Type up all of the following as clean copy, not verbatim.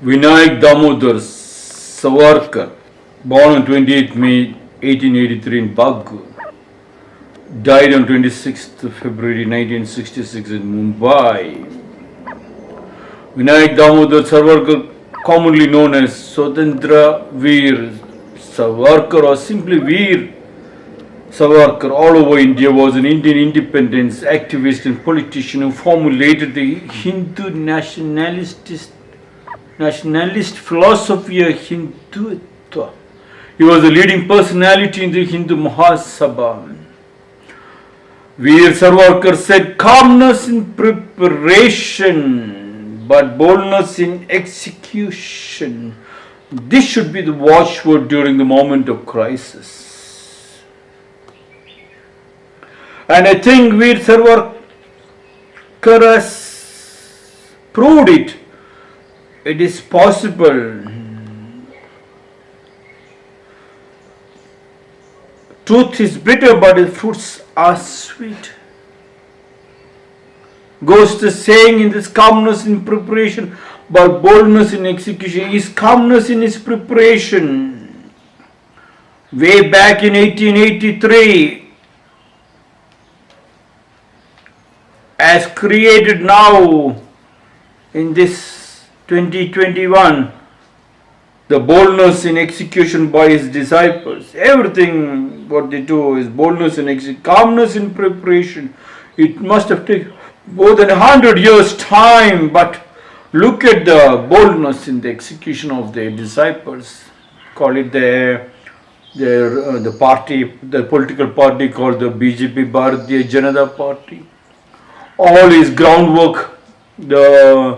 Vinayak Damodar Savarkar, born on 28 May 1883 in Bangalore, died on 26th February 1966 in Mumbai. Vinayak Damodar Savarkar, commonly known as Swatantara Veer Savarkar or simply Veer Savarkar all over India, was an Indian independence activist and politician who formulated the Hindu nationalist philosophy of Hindutva. He was a leading personality in the Hindu Mahasabha. Veer Savarkar said, "Calmness in preparation, but boldness in execution. This should be the watchword during the moment of crisis." And I think Veer Savarkar has proved it. It is possible. Truth is bitter, but its fruits are sweet. Goes the saying in this calmness in preparation, but boldness in execution. Is calmness in his preparation. Way back in 1883, as created now in this 2021, the boldness in execution by his disciples. Everything what they do is boldness in execution, calmness in preparation. It must have taken more than 100 years time, but look at the boldness in the execution of their disciples. Call it the party, the political party called the BJP, Bharatiya Janata Party. All his groundwork, the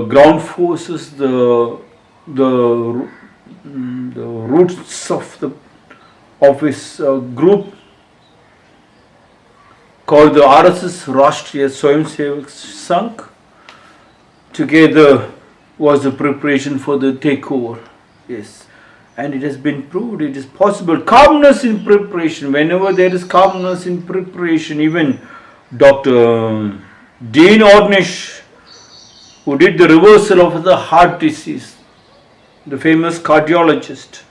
ground forces, the roots of his group called the RSS, Rashtriya Swayamsevak Sangh, together was the preparation for the takeover. Yes, and it has been proved it is possible. Calmness in preparation. Whenever there is calmness in preparation, even Dr. Dean Ornish, who did the reversal of the heart disease, the famous cardiologist,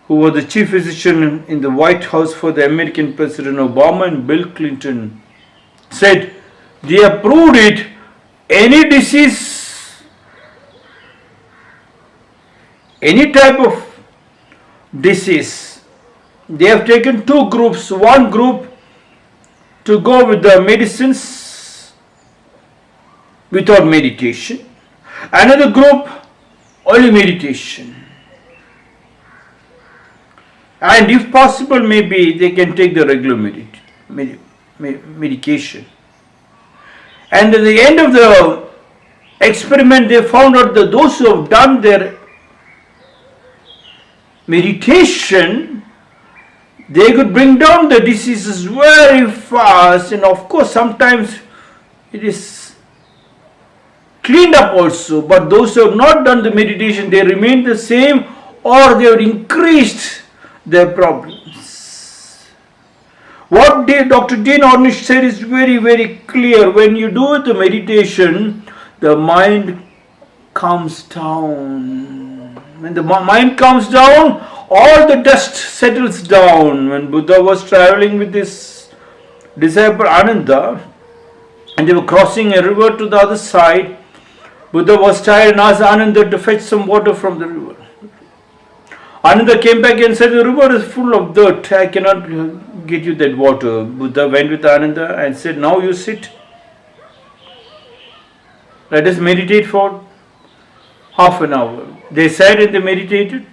who was the chief physician in the White House for the American President Obama and Bill Clinton, said they have proved it. Any disease, any type of disease, they have taken two groups. One group to go with the medicines without meditation. Another group, only meditation. And if possible, maybe they can take the regular medication. And at the end of the experiment, they found out that those who have done their meditation, they could bring down the diseases very fast. And of course, sometimes it is cleaned up also. But those who have not done the meditation, they remain the same or they have increased their problems. What Dr. Dean Ornish said is very, very clear. When you do the meditation, the mind comes down. When the mind comes down, all the dust settles down. When Buddha was traveling with his disciple Ananda, and they were crossing a river to the other side, Buddha was tired and asked Ananda to fetch some water from the river. Ananda came back and said, "The river is full of dirt. I cannot get you that water." Buddha went with Ananda and said, "Now you sit. Let us meditate for half an hour." They sat and they meditated.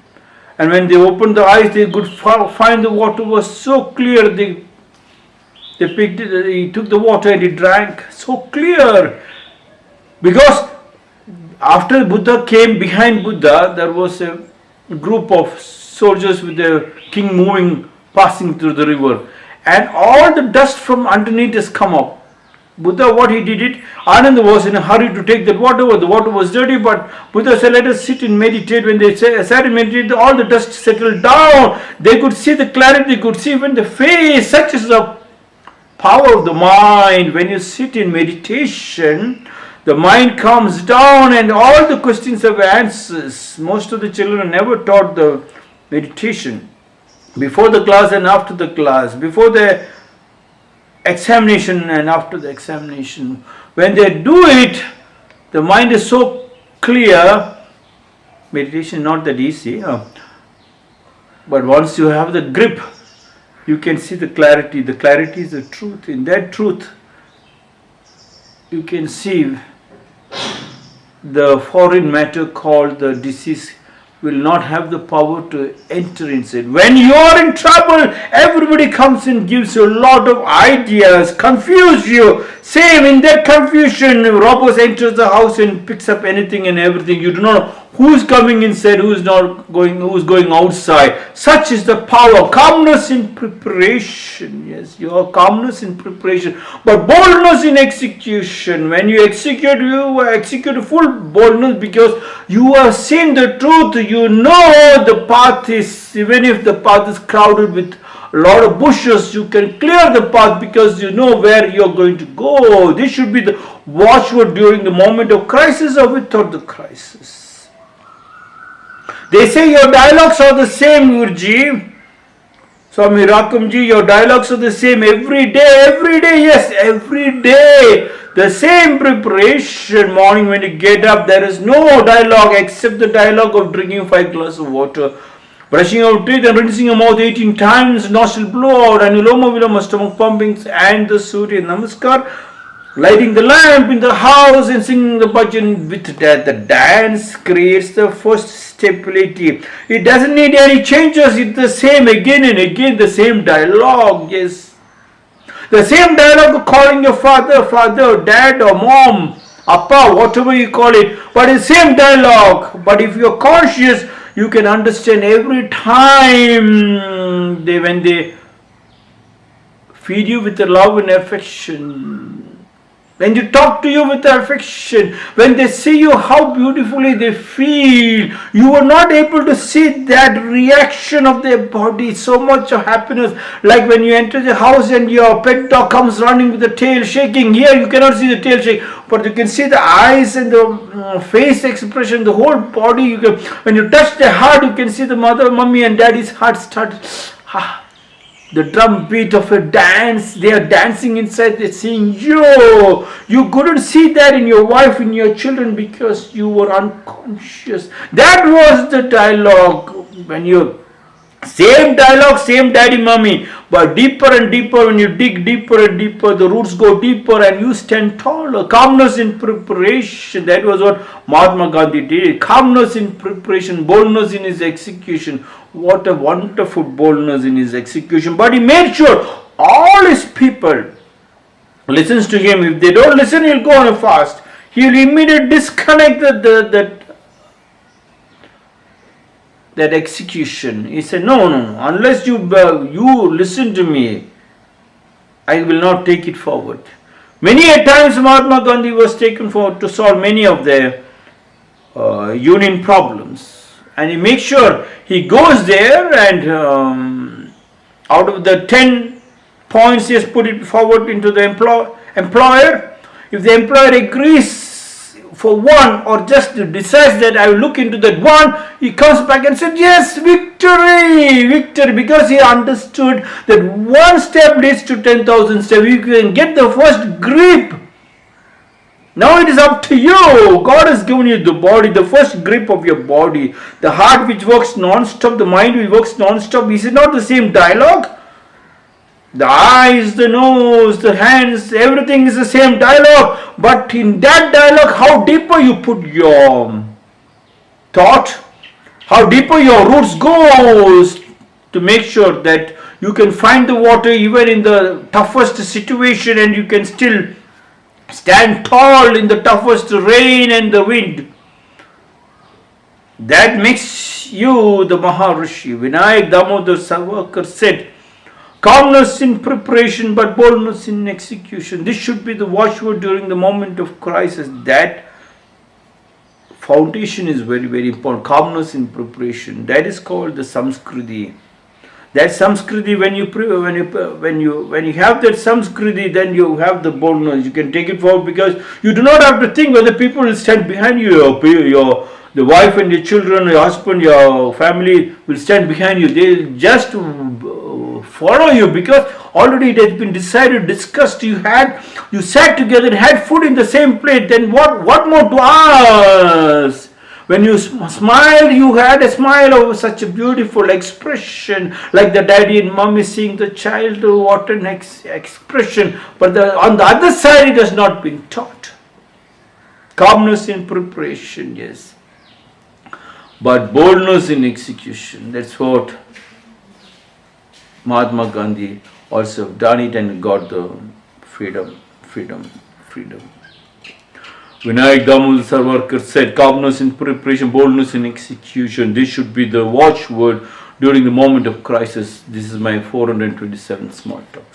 And when they opened the eyes, they could find the water was so clear. They picked it, he took the water and he drank. So clear. Because after Buddha came, behind Buddha, there was a group of soldiers with the king moving, passing through the river. And all the dust from underneath has come up. Buddha, what he did it, Ananda was in a hurry to take that water. The water was dirty, but Buddha said, "Let us sit and meditate." When they sat and meditated, all the dust settled down. They could see the clarity, they could see even the face. Such is the power of the mind. When you sit in meditation, The mind comes down and all the questions have answers. Most of the children are never taught the meditation before the class and after the class, before the examination and after the examination. When they do it, the mind is so clear. Meditation is not that easy, but once you have the grip, you can see the clarity. The clarity is the truth. In that truth, you can see the foreign matter called the disease will not have the power to enter inside. When you are in trouble, everybody comes and gives you a lot of ideas, confuse you. Same in that confusion, robbers enters the house and picks up anything and everything. You do not know who's coming inside, who's going outside. Such is the power. Calmness in preparation. Yes, your calmness in preparation, but boldness in execution. When you execute full boldness because you have seen the truth. You know the path is, even if the path is crowded with a lot of bushes, you can clear the path because you know where you are going to go. This should be the watchword during the moment of crisis or without the crisis. They say your dialogues are the same, Guruji. Swami Rakumjee, your dialogues are the same every day, yes, every day. The same preparation. Morning when you get up, there is no dialogue except the dialogue of drinking 5 glasses of water, brushing your teeth and rinsing your mouth 18 times, nostril blow out, anuloma viloma, stomach pumping, and the Surya Namaskar, lighting the lamp in the house and singing the bhajan. With that, the dance creates the first stability. It doesn't need any changes. It's the same again and again, the same dialogue. Yes. The same dialogue of calling your father, dad or mom, appa, whatever you call it. But it's the same dialogue. But if you're conscious, you can understand every time when they feed you with the love and affection. When you talk to you with affection, when they see you how beautifully they feel, you are not able to see that reaction of their body, so much of happiness. Like when you enter the house and your pet dog comes running with the tail shaking. Here you cannot see the tail shake, but you can see the eyes and the face expression, the whole body. When you touch the heart, you can see the mother, mommy and daddy's heart start. The drum beat of a dance, they are dancing inside, they're saying, yo, you couldn't see that in your wife, in your children because you were unconscious. That was the dialogue. When you, same dialogue, same daddy, mommy, but deeper and deeper, when you dig deeper and deeper, the roots go deeper and you stand taller. Calmness in preparation, that was what Mahatma Gandhi did. Calmness in preparation, boldness in his execution. What a wonderful boldness in his execution. But he made sure all his people listens to him. If they don't listen, he'll go on a fast. He'll immediately disconnect that execution. He said, no, unless you listen to me, I will not take it forward. Many a times Mahatma Gandhi was taken forward to solve many of their union problems. And he makes sure he goes there and out of the 10 points he has put it forward into the employer. If the employer agrees for one or just decides that I will look into that one, he comes back and says, yes, victory, because he understood that one step leads to 10,000 steps. You can get the first grip. Now it is up to you. God has given you the body, the first grip of your body. The heart which works non-stop, the mind which works non-stop. Is it not the same dialogue? The eyes, the nose, the hands, everything is the same dialogue. But in that dialogue, how deeper you put your thought, how deeper your roots goes to make sure that you can find the water even in the toughest situation and you can still stand tall in the toughest rain and the wind. That makes you the Maharishi. Vinayak Damodar Savarkar said, calmness in preparation but boldness in execution. This should be the watchword during the moment of crisis. That foundation is very, very important. Calmness in preparation. That is called the Samskriti. That samskriti, when you have that samskriti, then you have the boldness. You can take it forward, because you do not have to think whether people will stand behind you. The wife and your children, your husband, your family will stand behind you. They will just follow you, because already it has been decided, discussed. You sat together and had food in the same plate. Then what more to ask? When you smiled, you had a smile of such a beautiful expression, like the daddy and mommy seeing the child. What an expression! But on the other side, it has not been taught. Calmness in preparation, yes, but boldness in execution. That's what Mahatma Gandhi also done it and got the freedom. Vinayak Damodar Savarkar said, calmness in preparation, boldness in execution. This should be the watchword during the moment of crisis. This is my 427th small talk.